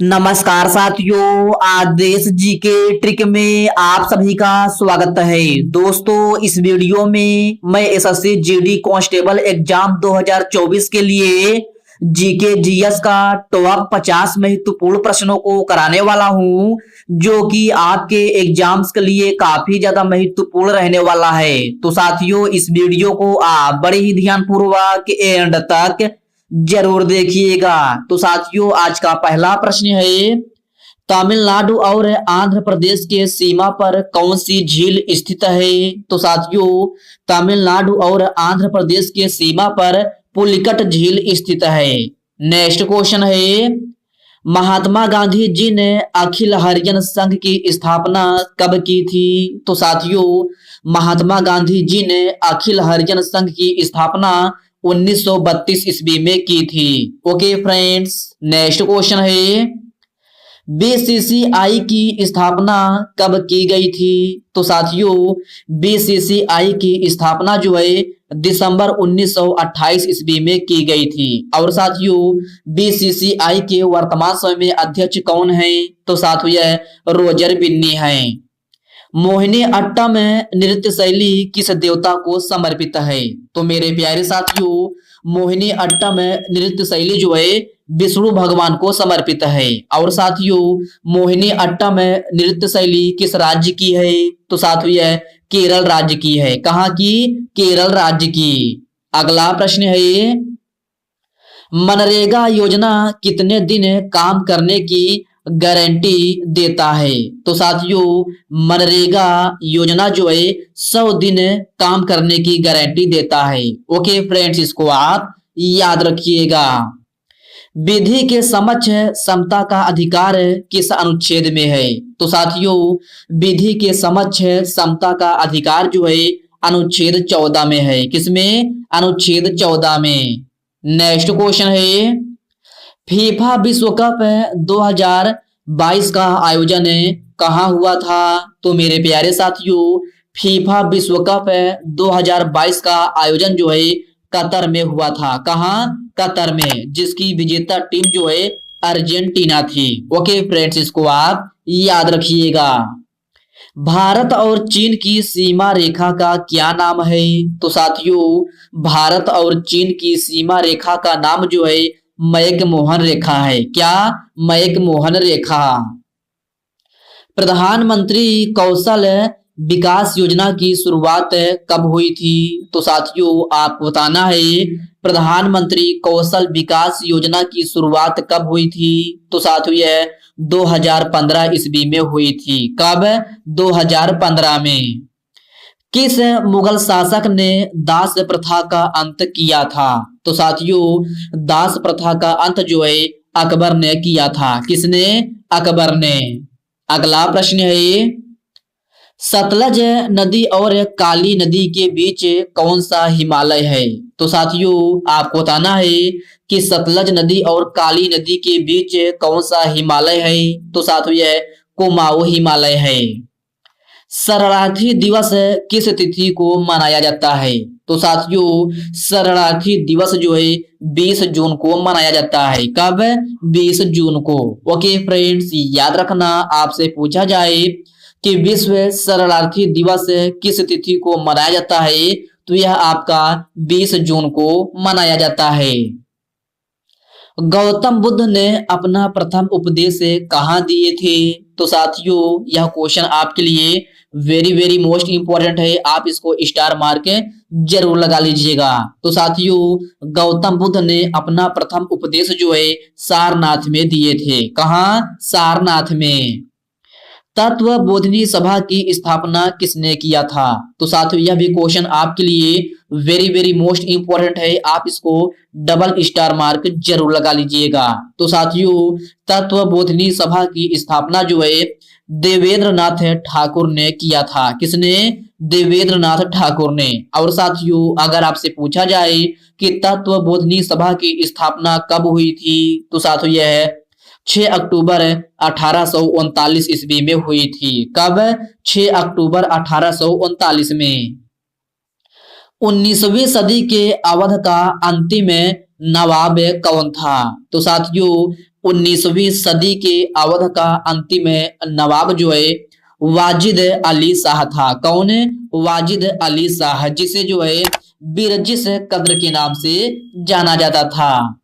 नमस्कार साथियों, आज देश जी के ट्रिक में आप सभी का स्वागत है। दोस्तों, इस वीडियो में मैं एसएससी जीडी कांस्टेबल एग्जाम 2024 के लिए जीके जीएस का टॉप 50 महत्वपूर्ण प्रश्नों को कराने वाला हूं, जो कि आपके एग्जाम्स के लिए काफी ज्यादा महत्वपूर्ण रहने वाला है। तो साथियों, इस वीडियो को आप बड़े ही ध्यानपूर्वक एंड तक जरूर देखिएगा। तो साथियों, आज का पहला प्रश्न है, तमिलनाडु और आंध्र प्रदेश के सीमा पर कौन सी झील स्थित है? तो साथियों, तमिलनाडु और आंध्र प्रदेश के सीमा पर पुलिकट झील स्थित है। नेक्स्ट क्वेश्चन है, महात्मा गांधी जी ने अखिल हरिजन संघ की स्थापना कब की थी? तो साथियों, महात्मा गांधी जी ने अखिल हरिजन संघ की स्थापना 1932 ईस्वी में की थी। ओके फ्रेंड्स, नेक्स्ट क्वेश्चन है, बीसीसीआई की स्थापना कब की गई थी? तो साथियों, बीसीसीआई की स्थापना जो है दिसंबर 1928 ईस्वी में की गई थी। और साथियों, बीसीसीआई के वर्तमान समय में अध्यक्ष कौन है? तो साथियों, यह रोजर बिन्नी है। मोहिनी अट्टम नृत्य शैली किस देवता को समर्पित है? तो मेरे प्यारे साथियों, मोहिनी अट्टम नृत्य शैली जो है विष्णु भगवान को समर्पित है। और साथियों, मोहिनी अट्टम नृत्य शैली किस राज्य की है? तो साथियों, यह केरल राज्य की है। कहाँ की? केरल राज्य की। अगला प्रश्न है, मनरेगा योजना कितने दिन काम करने की गारंटी देता है? तो साथियों, मनरेगा योजना जो है 100 दिन काम करने की गारंटी देता है। ओके फ्रेंड्स, इसको आप याद रखिएगा। विधि के समक्ष समता का अधिकार किस अनुच्छेद में है? तो साथियों, विधि के समक्ष समता का अधिकार जो है अनुच्छेद 14 में है। किसमें? अनुच्छेद 14 में। नेक्स्ट क्वेश्चन है, फीफा विश्व कप 2022 का आयोजन कहाँ हुआ था? तो मेरे प्यारे साथियों, फीफा विश्व कप 2022 का आयोजन जो है कतर में हुआ था। कहाँ? कतर में, जिसकी विजेता टीम जो है अर्जेंटीना थी। ओके फ्रेंड्स, इसको आप याद रखिएगा। भारत और चीन की सीमा रेखा का क्या नाम है? तो साथियों, भारत और चीन की सीमा रेखा का नाम जो है मैकमोहन रेखा है। क्या? मैकमोहन रेखा। प्रधानमंत्री कौशल विकास योजना की शुरुआत कब हुई थी? तो साथियों, आपको बताना है प्रधानमंत्री कौशल विकास योजना की शुरुआत कब हुई थी? तो साथियों, यह 2015 ईस्वी में हुई थी। कब? 2015 में। किस मुगल शासक ने दास प्रथा का अंत किया था? तो साथियों, दास प्रथा का अंत जो है अकबर ने किया था। किसने? अकबर ने। अगला प्रश्न है, सतलज नदी और काली नदी के बीच कौन सा हिमालय है? तो साथियों, आपको बताना है कि सतलज नदी और काली नदी के बीच कौन सा हिमालय है? तो साथियों, यह कुमाऊं हिमालय है। शरणार्थी दिवस किस तिथि को मनाया जाता है? तो साथियों, शरणार्थी दिवस जो है 20 जून को मनाया जाता है। कब? 20 जून को। ओके फ्रेंड्स, याद रखना, आपसे पूछा जाए कि विश्व शरणार्थी दिवस किस तिथि को मनाया जाता है, तो यह आपका 20 जून को मनाया जाता है। गौतम बुद्ध ने अपना प्रथम उपदेश कहाँ दिए थे? तो साथियों, यह क्वेश्चन आपके लिए वेरी वेरी मोस्ट इंपॉर्टेंट है। आप इसको स्टार मार्क जरूर लगा लीजिएगा। तो साथियों, गौतम बुद्ध ने अपना प्रथम उपदेश जो है सारनाथ में दिए थे। कहाँ? सारनाथ में। तत्व बोधिनी सभा की स्थापना किसने किया था? तो साथियों, यह भी क्वेश्चन आपके लिए वेरी वेरी मोस्ट इंपॉर्टेंट है। आप इसको डबल स्टार मार्क जरूर लगा लीजिएगा। तो साथियों, तत्व बोधिनी सभा की स्थापना जो है देवेंद्रनाथ ठाकुर ने किया था। किसने? देवेंद्रनाथ ठाकुर ने। और साथियों, अगर आपसे पूछा जाए कि तत्व बोधिनी सभा की स्थापना कब हुई थी, तो साथियों, यह 6 अक्टूबर 1839 ईस्वी में हुई थी। कब? 6 अक्टूबर 1839 में। 19वीं सदी के अवध का अंतिम नवाब कौन था? तो साथियों, 19वीं सदी के अवध का अंतिम नवाब जो है वाजिद अली शाह था। कौन है? वाजिद अली शाह, जिसे जो है बिरजिस कद्र के नाम से जाना जाता था।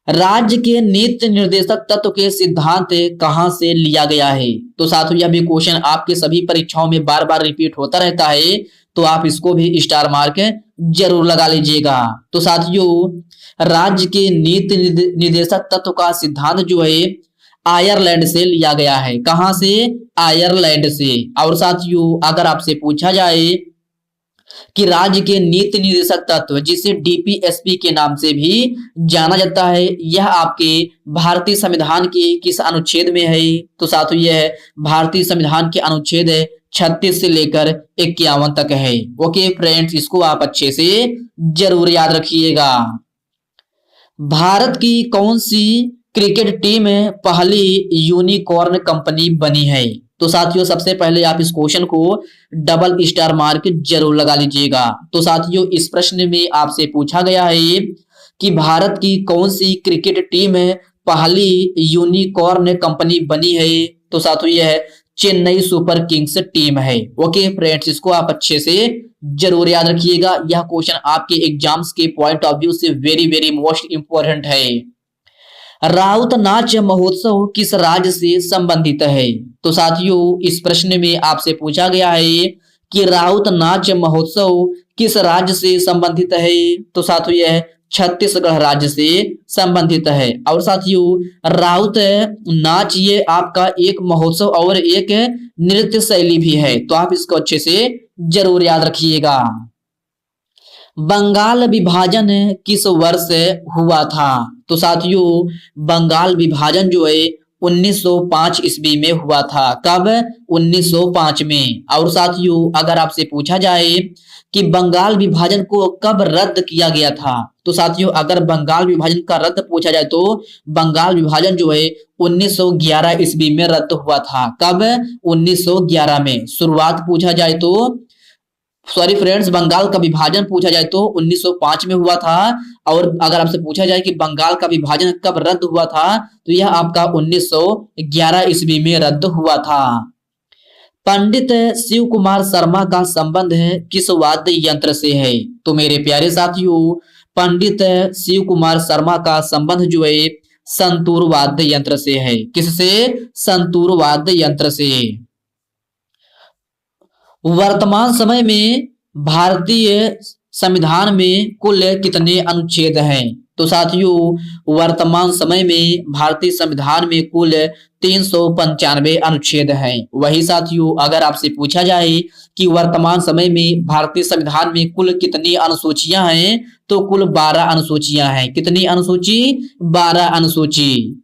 राज्य के नीति निर्देशक तत्व के सिद्धांत कहां से लिया गया है? तो साथियों यह भी क्वेश्चन आपके सभी परीक्षाओं में बार बार रिपीट होता रहता है, तो आप इसको भी स्टार मार्क जरूर लगा लीजिएगा। तो साथियों राज्य के नीति निर्देशक तत्व का सिद्धांत जो है आयरलैंड से लिया गया है। कहां से? आयरलैंड से। और साथियों अगर आपसे पूछा जाए कि राज्य के नीति निर्देशक तत्व, जिसे डीपीएसपी के नाम से भी जाना जाता है, यह आपके भारतीय संविधान के किस अनुच्छेद में है? तो साथियों यह भारतीय संविधान के अनुच्छेद 36 से लेकर 51 तक है। ओके फ्रेंड्स, इसको आप अच्छे से जरूर याद रखिएगा। भारत की कौन सी क्रिकेट टीम पहली यूनिकॉर्न कंपनी बनी है? तो साथियों सबसे पहले आप इस क्वेश्चन को डबल स्टार मार्क जरूर लगा लीजिएगा। तो साथियों इस प्रश्न में आपसे पूछा गया है कि भारत की कौन सी क्रिकेट टीम पहली यूनिकॉर्न कंपनी बनी है? तो साथियों यह चेन्नई सुपर किंग्स टीम है। ओके फ्रेंड्स, इसको आप अच्छे से जरूर याद रखिएगा। यह क्वेश्चन आपके एग्जाम्स के पॉइंट ऑफ व्यू से वेरी वेरी मोस्ट इंपॉर्टेंट है। राउत नाच महोत्सव किस राज्य से संबंधित है? तो साथियों इस प्रश्न में आपसे पूछा गया है कि राउत नाच महोत्सव किस राज्य से संबंधित है? तो साथियों यह छत्तीसगढ़ राज्य से संबंधित है। और साथियों राउत नाच ये आपका एक महोत्सव और एक नृत्य शैली भी है, तो आप इसको अच्छे से जरूर याद रखिएगा। बंगाल विभाजन किस वर्ष हुआ था? तो साथियों बंगाल विभाजन जो है 1905 ईस्वी में हुआ था। कब? 1905 में। और साथियों अगर आपसे पूछा जाए कि बंगाल विभाजन को कब रद्द किया गया था? तो साथियों अगर बंगाल विभाजन का रद्द पूछा जाए तो बंगाल विभाजन जो है 1911 ईस्वी में रद्द हुआ था। कब? 1911 में। शुरुआत पूछा जाए तो सॉरी फ्रेंड्स, बंगाल का विभाजन पूछा जाए तो 1905 में हुआ था। और अगर आपसे पूछा जाए कि बंगाल का विभाजन कब रद्द हुआ था, तो यह आपका 1911 ईस्वी में रद्द हुआ था। पंडित शिव कुमार शर्मा का संबंध किस वाद्य यंत्र से है? तो मेरे प्यारे साथियों पंडित शिव कुमार शर्मा का संबंध जो है संतूर वाद्य यंत्र से है। किससे? संतूर वाद्य यंत्र से। वर्तमान समय में भारतीय संविधान में कुल कितने अनुच्छेद हैं? तो साथियों वर्तमान समय में भारतीय संविधान में कुल 395 अनुच्छेद हैं। वही साथियों अगर आपसे पूछा जाए कि वर्तमान समय में भारतीय संविधान में कुल कितनी अनुसूचियां हैं, तो कुल 12 अनुसूचियां हैं। कितनी अनुसूची? 12 अनुसूची।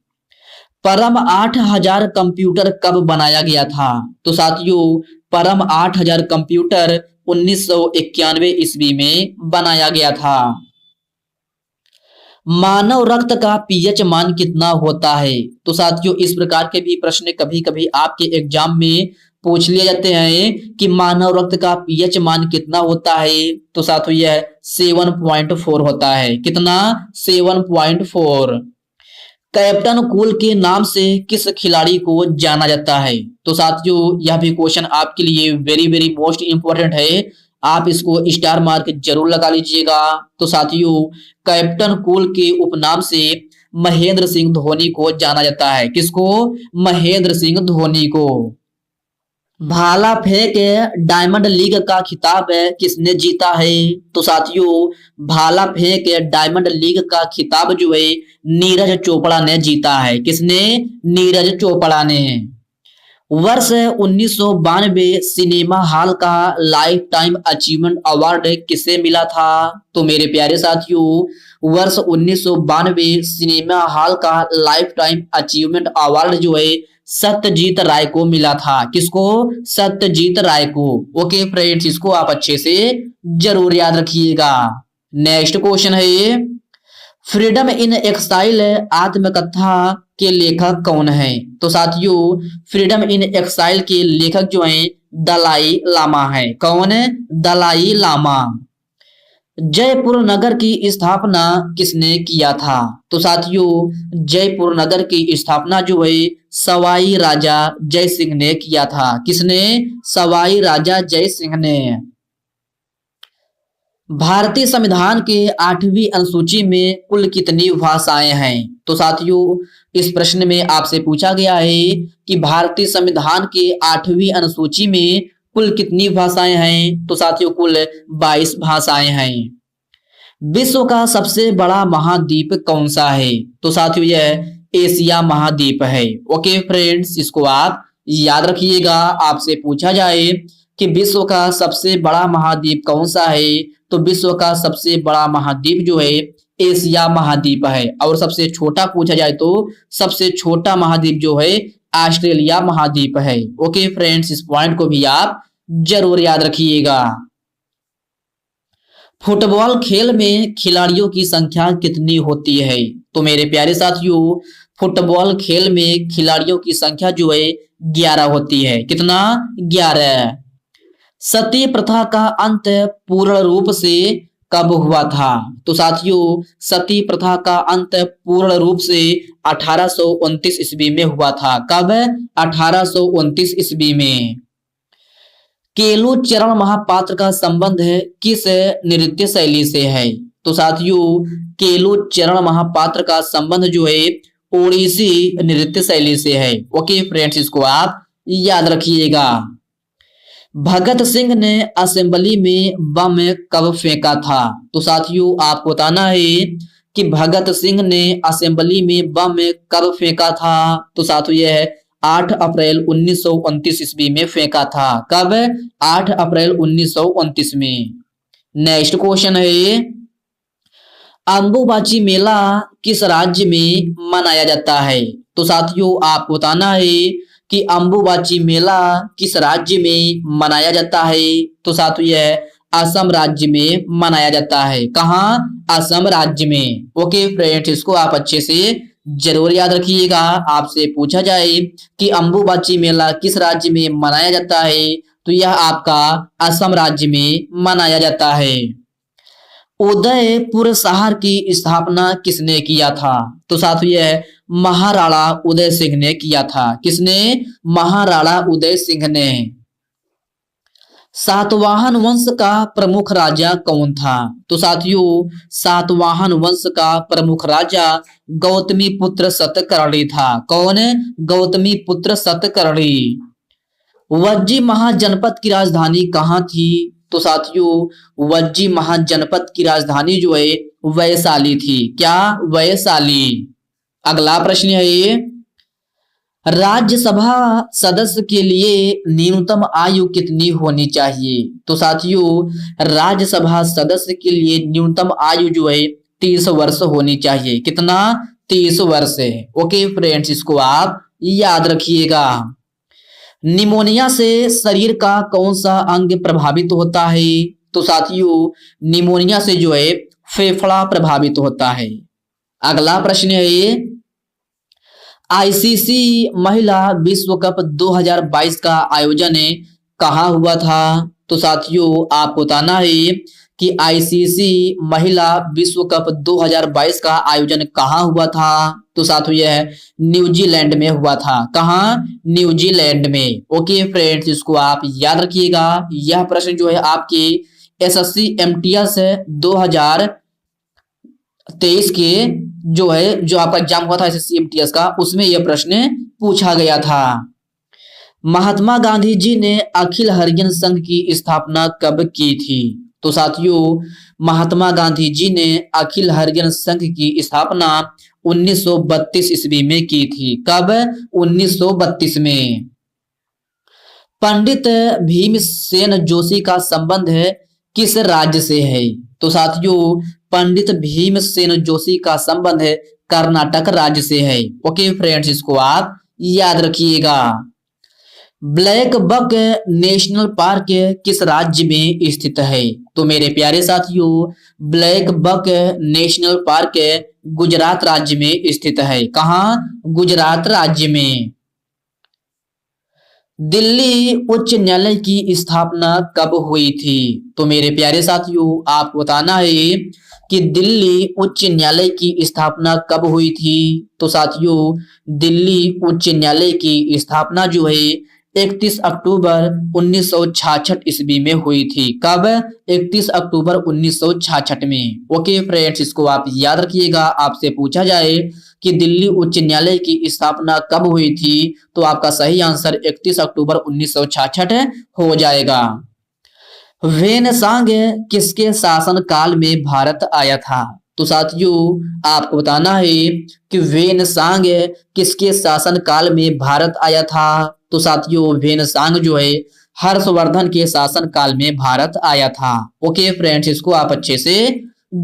परम 8000 कंप्यूटर कब बनाया गया था? तो साथियों परम 8000 कंप्यूटर 1991 ईस्वी में बनाया गया था। मानव रक्त का पीएच मान कितना होता है? तो साथियों इस प्रकार के भी प्रश्न कभी कभी आपके एग्जाम में पूछ लिए जाते हैं कि मानव रक्त का पीएच मान कितना होता है? तो साथियों यह 7.4 होता है। कितना? 7.4। कैप्टन कूल के नाम से किस खिलाड़ी को जाना जाता है? तो साथियों यह भी क्वेश्चन आपके लिए वेरी वेरी मोस्ट इंपॉर्टेंट है, आप इसको स्टार मार्क जरूर लगा लीजिएगा। तो साथियों कैप्टन कूल के उपनाम से महेंद्र सिंह धोनी को जाना जाता है। किसको? महेंद्र सिंह धोनी को। भाला फेंक डायमंड लीग का खिताब किसने जीता है? तो साथियों भाला फेंक डायमंड लीग का खिताब जो है नीरज चोपड़ा ने जीता है। किसने? नीरज चोपड़ा ने। वर्ष 1992 सिनेमा हॉल का लाइफ टाइम अचीवमेंट अवार्ड किसे मिला था? तो मेरे प्यारे साथियों वर्ष 1992 सिनेमा हॉल का लाइफ टाइम अचीवमेंट अवार्ड जो है सत्यजीत राय को मिला था। किसको? सत्यजीत राय को। ओके फ्रेंड्स, इसको आप अच्छे से जरूर याद रखिएगा। नेक्स्ट क्वेश्चन है फ्रीडम इन एक्साइल आत्मकथा के लेखक कौन है? तो साथियों फ्रीडम इन एक्साइल के लेखक जो हैं दलाई लामा है। कौन है? दलाई लामा। जयपुर नगर की स्थापना किसने किया था? तो साथियों जयपुर नगर की स्थापना जो है सवाई राजा जय सिंह ने किया था। किसने? सवाई राजा जय सिंह ने। भारतीय संविधान के 8वीं अनुसूची में कुल कितनी भाषाएं हैं? तो साथियों इस प्रश्न में आपसे पूछा गया है कि भारतीय संविधान के 8वीं अनुसूची में कुल कितनी भाषाएं हैं? तो साथियों कुल 22 भाषाएं हैं। विश्व का सबसे बड़ा महाद्वीप कौन सा है? तो साथियों यह एशिया महाद्वीप है। ओके फ्रेंड्स, इसको आप याद रखिएगा। आपसे पूछा जाए कि विश्व का सबसे बड़ा महाद्वीप कौन सा है, तो विश्व का सबसे बड़ा महाद्वीप जो है एशिया महाद्वीप है। और सबसे छोटा पूछा जाए तो सबसे छोटा महाद्वीप जो है ऑस्ट्रेलिया महाद्वीप है। ओके फ्रेंड्स, इस पॉइंट को भी आप जरूर याद रखिएगा। फुटबॉल खेल में खिलाड़ियों की संख्या कितनी होती है? तो मेरे प्यारे साथियों फुटबॉल खेल में खिलाड़ियों की संख्या जो है 11 होती है। कितना? 11। सती प्रथा का अंत पूर्ण रूप से कब हुआ था? तो साथियों सती प्रथा का अंत पूर्ण रूप से 1829 ईस्वी में हुआ था। कब? 1829 ईस्वी में। केलू चरण महापात्र का संबंध किस नृत्य शैली से है? तो साथियों केलू चरण महापात्र का संबंध जो है ओडिसी नृत्य शैली से है। ओके फ्रेंड्स, इसको आप याद रखिएगा। भगत सिंह ने असेंबली में बम कब फेंका था? तो साथियों आपको बताना है कि भगत सिंह ने असेंबली में बम कब फेंका था? तो साथियों यह 8 अप्रैल 1929 ईस्वी में फेंका था। कब? 8 अप्रैल 1929 में। नेक्स्ट क्वेश्चन है अंबुबाची मेला किस राज्य में मनाया जाता है? तो साथियों आपको बताना है कि अंबुबाची मेला किस राज्य में मनाया जाता है? तो साथियों यह असम राज्य में मनाया जाता है। कहाँ? असम राज्य में। ओके फ्रेंड्स, इसको आप अच्छे से जरूर याद रखिएगा। आपसे पूछा जाए कि अंबुबाची मेला किस राज्य में मनाया जाता है, तो यह आपका असम राज्य में मनाया जाता है। उदयपुर शहर की स्थापना किसने किया था? तो साथियों यह महाराणा उदय सिंह ने किया था। किसने? महाराणा उदय सिंह ने। सातवाहन वंश का प्रमुख राजा कौन था? तो साथियों सातवाहन वंश का प्रमुख राजा गौतमी पुत्र सतकर्णी था। कौन? गौतमी पुत्र सतकर्णी। वज्जी महाजनपद की राजधानी कहाँ थी? तो साथियों वज्जी महाजनपद की राजधानी जो है वैशाली थी। क्या? वैशाली। अगला प्रश्न है ये राज्यसभा सदस्य के लिए न्यूनतम आयु कितनी होनी चाहिए? तो साथियों राज्यसभा सदस्य के लिए न्यूनतम आयु जो है 30 वर्ष होनी चाहिए। कितना? 30 वर्ष है। ओके फ्रेंड्स, इसको आप याद रखिएगा। निमोनिया से शरीर का कौन सा अंग प्रभावित होता है? तो साथियों निमोनिया से जो है फेफड़ा प्रभावित होता है। अगला प्रश्न है ये आईसीसी महिला विश्व कप 2022 का आयोजन कहाँ हुआ था? तो साथियों आपको बताना है कि आईसीसी महिला विश्व कप 2022 का आयोजन कहाँ हुआ था? तो साथियों यह न्यूजीलैंड में हुआ था। कहाँ? न्यूजीलैंड में। ओके फ्रेंड्स, इसको आप याद रखिएगा। यह प्रश्न जो है आपके एसएससी एमटीएस 2023 के जो आपका एग्जाम हुआ था एसएससी एमटीएस का, उसमें यह प्रश्न पूछा गया था। महात्मा गांधी जी ने अखिल हरिजन संघ की स्थापना कब की थी? तो साथियों महात्मा गांधी जी ने अखिल हरिजन संघ की स्थापना 1932 ईस्वी में की थी। कब? 1932 में। पंडित भीमसेन जोशी का संबंध किस राज्य से है? तो साथियों पंडित भीमसेन जोशी का संबंध कर्नाटक राज्य से है। ओके फ्रेंड्स, इसको आप याद रखिएगा। ब्लैक बक नेशनल पार्क किस राज्य में स्थित है? तो मेरे प्यारे साथियों Black Buck National Park Gujarat राज्य में स्थित है। कहाँ? गुजरात राज्य में। दिल्ली उच्च न्यायालय की स्थापना कब हुई थी? तो मेरे प्यारे साथियों, आपको बताना है कि दिल्ली उच्च न्यायालय की स्थापना कब हुई थी? तो साथियों, दिल्ली उच्च न्यायालय की स्थापना जो है 31 अक्टूबर 1966 ईस्वी में हुई थी। कब? 31 अक्टूबर 1966 में। ओके फ्रेंड्स, इसको आप याद रखिएगा। आपसे पूछा जाए कि दिल्ली उच्च न्यायालय की स्थापना कब हुई थी, तो आपका सही आंसर 31 अक्टूबर 1966 हो जाएगा। वेनसांग किसके शासन काल में भारत आया था? तो साथियों, आपको बताना है कि वेनसांग किसके शासन काल में भारत आया था? तो साथियों, वेनसांग जो है हर्षवर्धन के शासन काल में भारत आया था। ओके फ्रेंड्स, इसको आप अच्छे से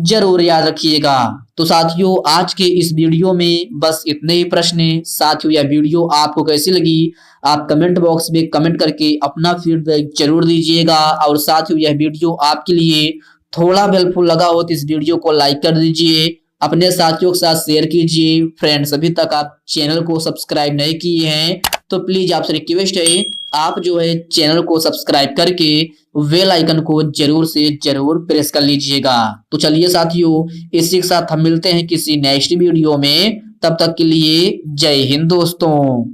जरूर याद रखिएगा। तो साथियों, आज के इस वीडियो में बस इतने ही प्रश्न हैं। साथियों, यह वीडियो आपको कैसी लगी, आप कमेंट बॉक्स में कमेंट करके अपना फीडबैक जरूर दीजिएगा। और साथियों, यह वीडियो आपके लिए थोड़ा हेल्पफुल लगा हो तो इस वीडियो को लाइक कर दीजिए, अपने साथियों के साथ शेयर कीजिए। फ्रेंड्स, अभी तक आप चैनल को सब्सक्राइब नहीं किए हैं तो प्लीज आपसे रिक्वेस्ट है, आप जो है चैनल को सब्सक्राइब करके बेल आइकन को जरूर से जरूर प्रेस कर लीजिएगा। तो चलिए साथियों, इसी के साथ हम मिलते हैं किसी नेक्स्ट वीडियो में। तब तक के लिए जय हिंद दोस्तों।